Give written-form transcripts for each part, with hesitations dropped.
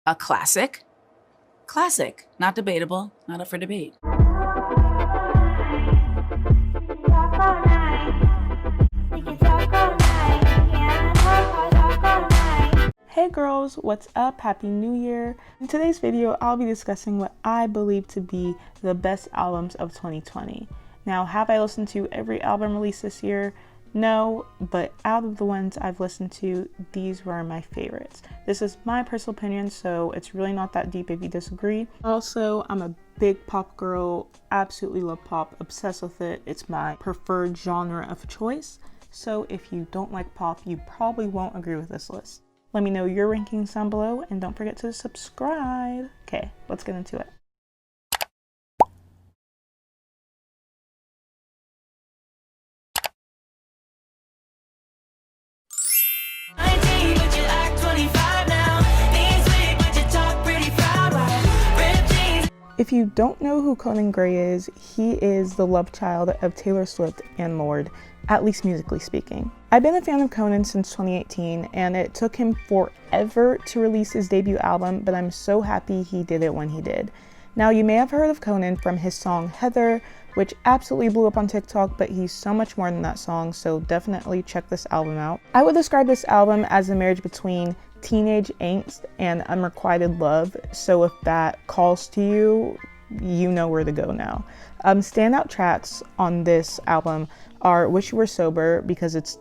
A classic. Classic. Not debatable. Not up for debate. Hey girls, what's up? Happy New Year. In today's video, I'll be discussing what I believe to be the best albums of 2020. Now, have I listened to every album released this year? No, but out of the ones I've listened to, these were my favorites. This is my personal opinion, so it's really not that deep if you disagree. Also, I'm a big pop girl, absolutely love pop, obsessed with it. It's my preferred genre of choice. So if you don't like pop, you probably won't agree with this list. Let me know your rankings down below and don't forget to subscribe. Okay, let's get into it. If you don't know who Conan Gray is, he is the love child of Taylor Swift and Lorde, at least musically speaking. I've been a fan of Conan since 2018, and it took him forever to release his debut album, but I'm so happy he did it when he did. Now, you may have heard of Conan from his song Heather, which absolutely blew up on TikTok, but he's so much more than that song, so definitely check this album out. I would describe this album as a marriage between teenage angst and unrequited love, so if that calls to you, you know where to go now. Standout tracks on this album are Wish You Were Sober, because it's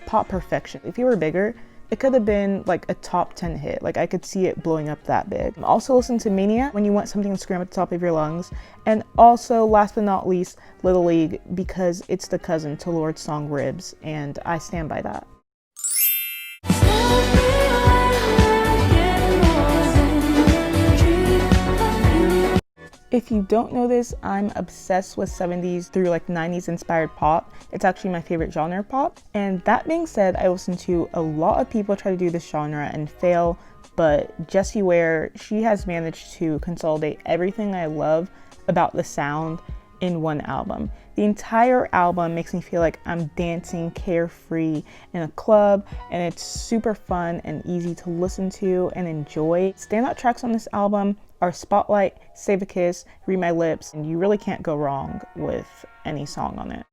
pop perfection. If you were bigger, it could have been like a top 10 hit. Like, I could see it blowing up that big. Also listen to Maniac when you want something to scream at the top of your lungs. And also, last but not least, Little League, because it's the cousin to Lorde's song Ribs, and I stand by that. If you don't know this, I'm obsessed with 70s through like 90s inspired pop. It's actually my favorite genre of pop. And that being said, I listen to a lot of people try to do this genre and fail, but Jessie Ware, she has managed to consolidate everything I love about the sound in one album. The entire album makes me feel like I'm dancing carefree in a club, and it's super fun and easy to listen to and enjoy. Standout tracks on this album are Spotlight, Save a Kiss, Read My Lips, and you really can't go wrong with any song on it.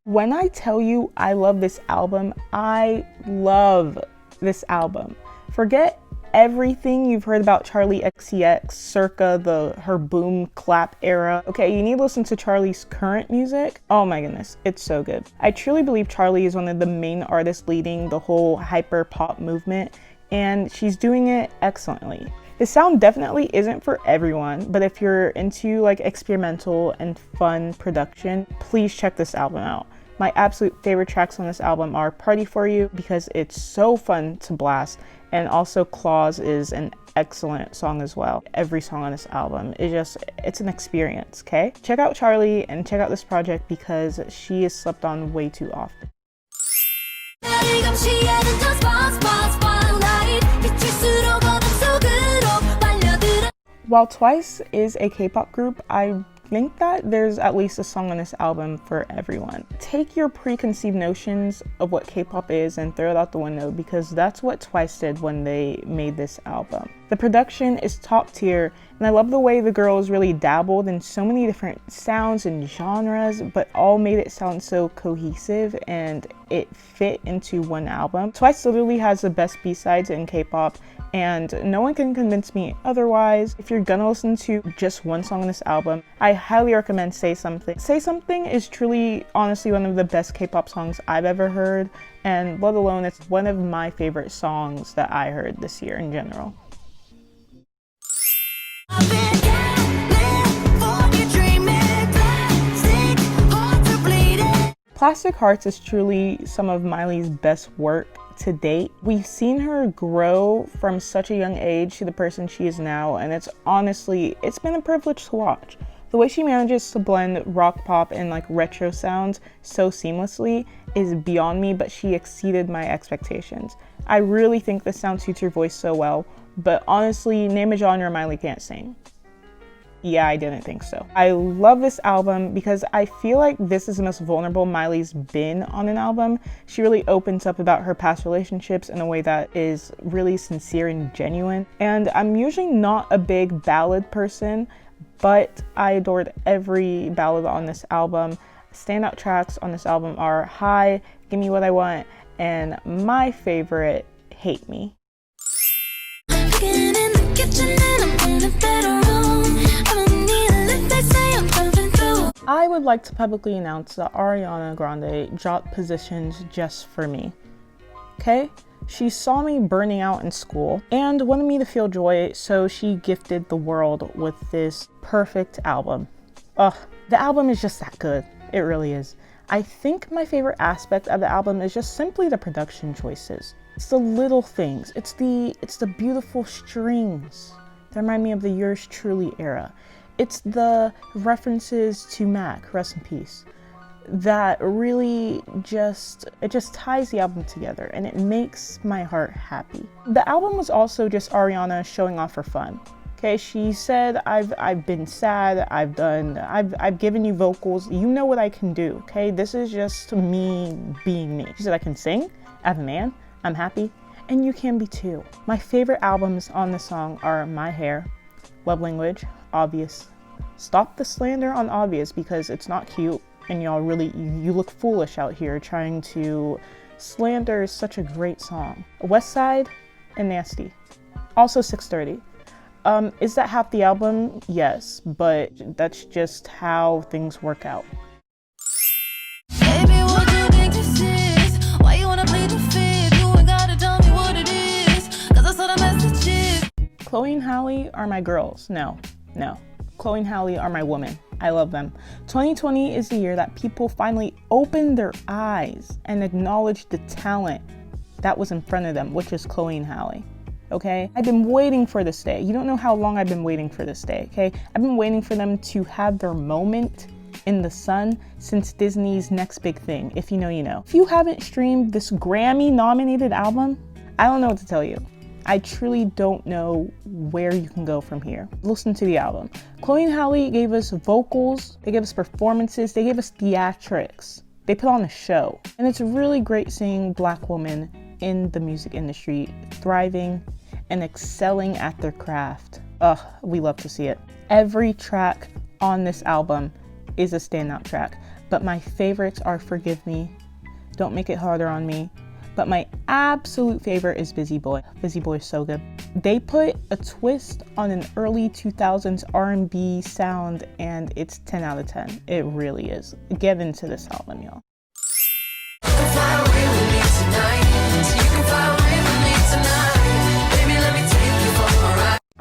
When I tell you I love this album, I love this album. Forget everything you've heard about Charli XCX circa her boom clap era. Okay, you need to listen to Charli's current music. Oh my goodness, it's so good. I truly believe Charli is one of the main artists leading the whole hyper pop movement, and she's doing it excellently. The sound definitely isn't for everyone, but if you're into like experimental and fun production, please check this album out. My absolute favorite tracks on this album are Party For You, because it's so fun to blast, and also Claws is an excellent song as well. Every song on this album is it's an experience, okay? Check out Charli and check out this project because she is slept on way too often. While Twice is a K-pop group, I think that there's at least a song on this album for everyone. Take your preconceived notions of what K-pop is and throw it out the window, because that's what Twice did when they made this album. The production is top tier, and I love the way the girls really dabbled in so many different sounds and genres, but all made it sound so cohesive and it fit into one album. Twice literally has the best B-sides in K-pop, and no one can convince me otherwise. If you're gonna listen to just one song on this album, I highly recommend Say Something. Say Something is truly, honestly, one of the best K-pop songs I've ever heard, and let alone it's one of my favorite songs that I heard this year in general. Plastic Hearts is truly some of Miley's best work to date. We've seen her grow from such a young age to the person she is now, and it's been a privilege to watch. The way she manages to blend rock pop and like retro sounds so seamlessly is beyond me, but she exceeded my expectations. I really think this sound suits her voice so well, but honestly, name a genre Miley can't sing. Yeah, I didn't think so. I love this album because I feel like this is the most vulnerable Miley's been on an album. She really opens up about her past relationships in a way that is really sincere and genuine. And I'm usually not a big ballad person, but I adored every ballad on this album. Standout tracks on this album are Hi, Give Me What I Want, and my favorite, Hate Me. I would like to publicly announce that Ariana Grande dropped positions just for me. Okay? She saw me burning out in school and wanted me to feel joy, so she gifted the world with this perfect album. Ugh, the album is just that good. It really is. I think my favorite aspect of the album is just simply the production choices. It's the little things. It's the beautiful strings that remind me of the Yours Truly era. It's the references to Mac, rest in peace, that really just ties the album together, and it makes my heart happy. The album was also just Ariana showing off for fun. Okay, she said, I've been sad, I've given you vocals, you know what I can do, okay? This is just me being me. She said, I can sing, I'm a man, I'm happy, and you can be too. My favorite albums on this song are My Hair, Love Language, Obvious. Stop the slander on Obvious because it's not cute, and y'all really, you look foolish out here trying to slander such a great song. West Side and Nasty. Also 6:30. Is that half the album? Yes, but that's just how things work out. Baby, what do you think this is? Why you wanna play the fib? You ain't gotta tell me what it is, 'cause I saw the messages. Chloe and Halle are my girls. No. Chloe and Halle are my women. I love them. 2020 is the year that people finally opened their eyes and acknowledged the talent that was in front of them, which is Chloe and Halle. Okay? I've been waiting for this day. You don't know how long I've been waiting for this day, okay? I've been waiting for them to have their moment in the sun since Disney's Next Big Thing. If you know, you know. If you haven't streamed this Grammy-nominated album, I don't know what to tell you. I truly don't know where you can go from here. Listen to the album. Chloe and Halle gave us vocals, they gave us performances, they gave us theatrics. They put on a show. And it's really great seeing Black women in the music industry thriving and excelling at their craft. Ugh, we love to see it. Every track on this album is a standout track, but my favorites are Forgive Me, Don't Make It Harder on Me, but my absolute favorite is Busy Boy. Busy Boy is so good. They put a twist on an early 2000s R&B sound, and it's 10 out of 10. It really is. Get into this album, y'all.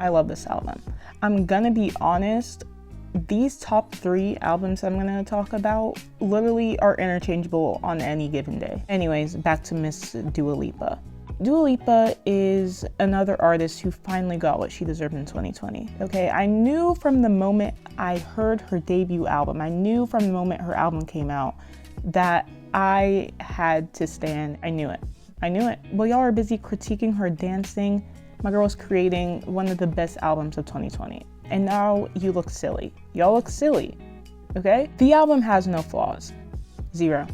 I love this album. I'm gonna be honest, these top 3 albums I'm gonna talk about literally are interchangeable on any given day. Anyways, back to Miss Dua Lipa. Dua Lipa is another artist who finally got what she deserved in 2020. Okay, I knew from the moment I heard her debut album, I knew from the moment her album came out that I had to stand. I knew it. While y'all are busy critiquing her dancing, my girl's creating one of the best albums of 2020. And now you look silly. Y'all look silly, okay? The album has no flaws. Zero.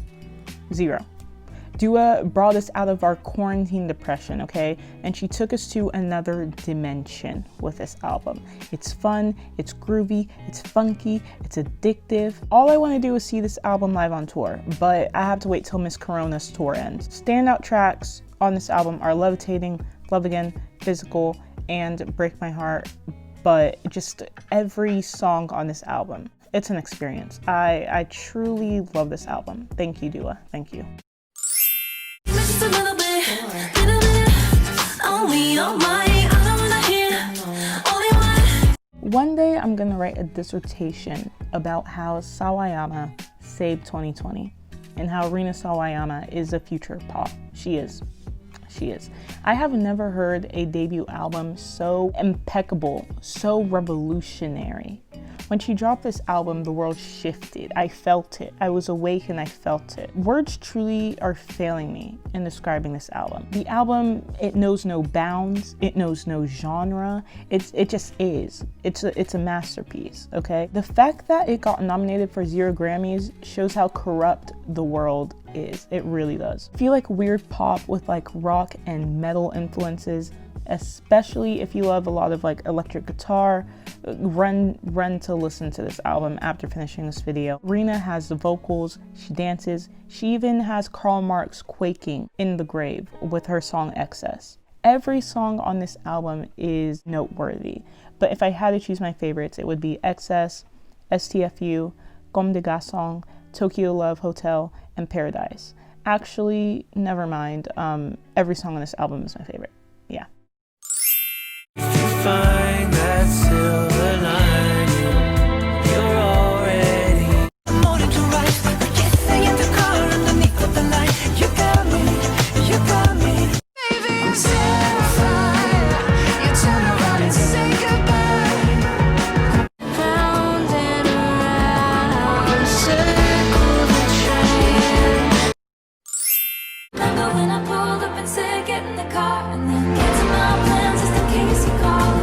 Dua brought us out of our quarantine depression, okay? And she took us to another dimension with this album. It's fun, it's groovy, it's funky, it's addictive. All I want to do is see this album live on tour, but I have to wait till Miss Corona's tour ends. Standout tracks on this album are Levitating, Love Again, Physical, and Break My Heart. But just every song on this album, it's an experience. I truly love this album. Thank you, Dua. Thank you. One day I'm gonna write a dissertation about how Sawayama saved 2020 and how Rina Sawayama is the future of pop. She is. I have never heard a debut album so impeccable, so revolutionary, When she dropped this album, the world shifted. I felt it. I was awake and I felt it. Words truly are failing me in describing this album. The album, it knows no bounds. It knows no genre. It just is. It's a masterpiece, okay? The fact that it got nominated for 0 Grammys shows how corrupt the world is. It really does. I feel like weird pop with like rock and metal influences, especially if you love a lot of like electric guitar, run to listen to this album after finishing this video. Rina has the vocals, she dances, she even has Karl Marx quaking in the grave with her song Excess. Every song on this album is noteworthy, but if I had to choose my favorites, it would be Excess, STFU, Comme des Garçons, Tokyo Love Hotel, and Paradise. Actually, never mind. Every song on this album is my favorite. Yeah. Find that silver lining, you're already morning to rise. We're kissing in the car underneath of the light. You got me, baby, I'm terrified. You turn around and say goodbye. Round and around, circle the train. Remember when I pulled up and said get in the car, and then get to my plans just in case you call.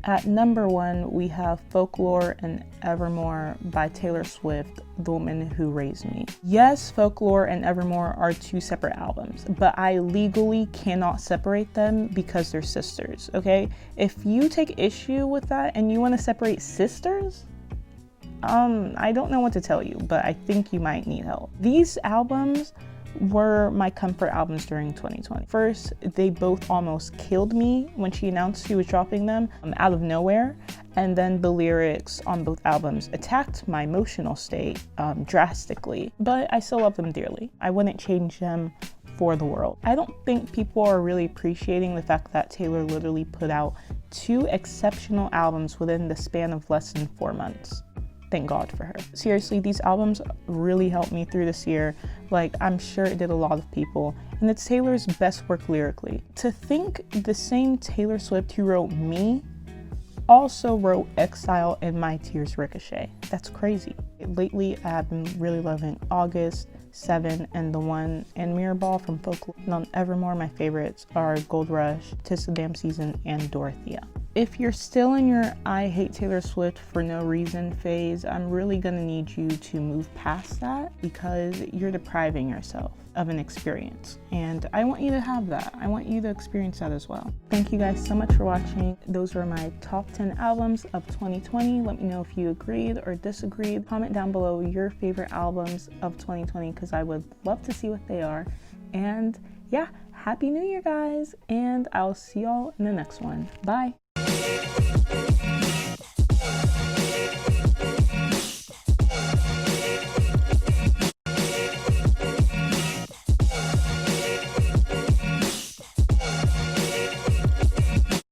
At number 1, we have Folklore and Evermore by Taylor Swift, the woman who raised me. Yes, Folklore and Evermore are 2 separate albums, but I legally cannot separate them because they're sisters, okay? If you take issue with that and you want to separate sisters, I don't know what to tell you, but I think you might need help. These albums were my comfort albums during 2020. First, they both almost killed me when she announced she was dropping them out of nowhere, and then the lyrics on both albums attacked my emotional state drastically, but I still love them dearly. I wouldn't change them for the world. I don't think people are really appreciating the fact that Taylor literally put out 2 exceptional albums within the span of less than 4 months. Thank God for her. Seriously, these albums really helped me through this year. Like, I'm sure it did a lot of people, and it's Taylor's best work lyrically. To think the same Taylor Swift who wrote Me also wrote Exile and My Tears Ricochet. That's crazy. Lately, I have been really loving August, 7, and the one and Mirrorball from Folklore. And on Evermore, my favorites are Gold Rush, 'Tis the Damn Season, and Dorothea. If you're still in your I hate Taylor Swift for no reason phase, I'm really gonna need you to move past that because you're depriving yourself of an experience. And I want you to have that. I want you to experience that as well. Thank you guys so much for watching. Those were my top 10 albums of 2020. Let me know if you agreed or disagreed. Comment down below your favorite albums of 2020 because I would love to see what they are. And yeah, Happy New Year, guys. And I'll see y'all in the next one. Bye.